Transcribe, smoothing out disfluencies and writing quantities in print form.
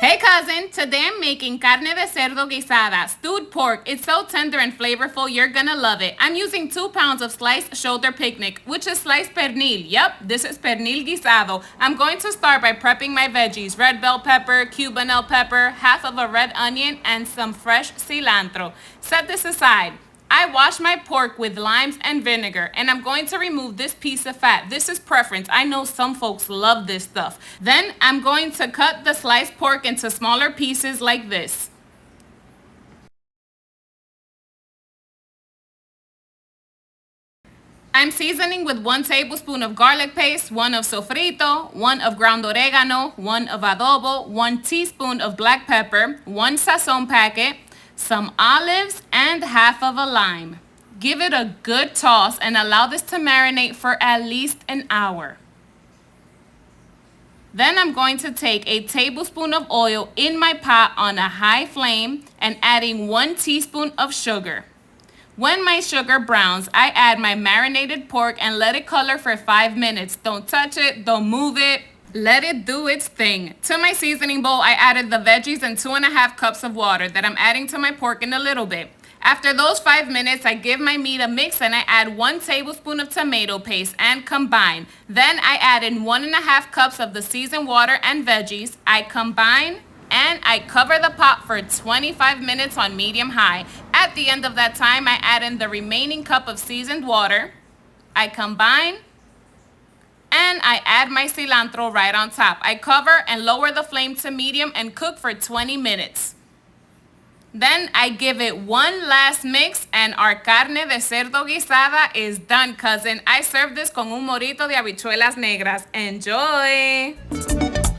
Hey cousin, today I'm making carne de cerdo guisada, stewed pork. It's so tender and flavorful, you're gonna love it. I'm using 2 pounds of sliced shoulder picnic, which is sliced pernil. Yep, this is pernil guisado. I'm going to start by prepping my veggies, red bell pepper, cubanelle pepper, half of a red onion, and some fresh cilantro. Set this aside. I wash my pork with limes and vinegar, and I'm going to remove this piece of fat. This is preference. I know some folks love this stuff. Then I'm going to cut the sliced pork into smaller pieces like this. I'm seasoning with 1 tablespoon of garlic paste, 1 of sofrito, 1 of ground oregano, 1 of adobo, 1 teaspoon of black pepper, 1 sazon packet, some olives, and half of a lime. Give it a good toss and allow this to marinate for at least an hour. Then I'm going to take a tablespoon of oil in my pot on a high flame and adding 1 teaspoon of sugar. When my sugar browns, I add my marinated pork and let it color for 5 minutes. Don't touch it, don't move it. Let it do its thing. To my seasoning bowl, I added the veggies and 2.5 cups of water that I'm adding to my pork in a little bit. After those 5 minutes, I give my meat a mix and I add 1 tablespoon of tomato paste and combine. Then I add in 1.5 cups of the seasoned water and veggies. I combine and I cover the pot for 25 minutes on medium high. At the end of that time, I add in the remaining cup of seasoned water. I combine and I add my cilantro right on top. I cover and lower the flame to medium and cook for 20 minutes. Then I give it one last mix and our carne de cerdo guisada is done, cousin. I serve this con un morito de habichuelas negras. Enjoy!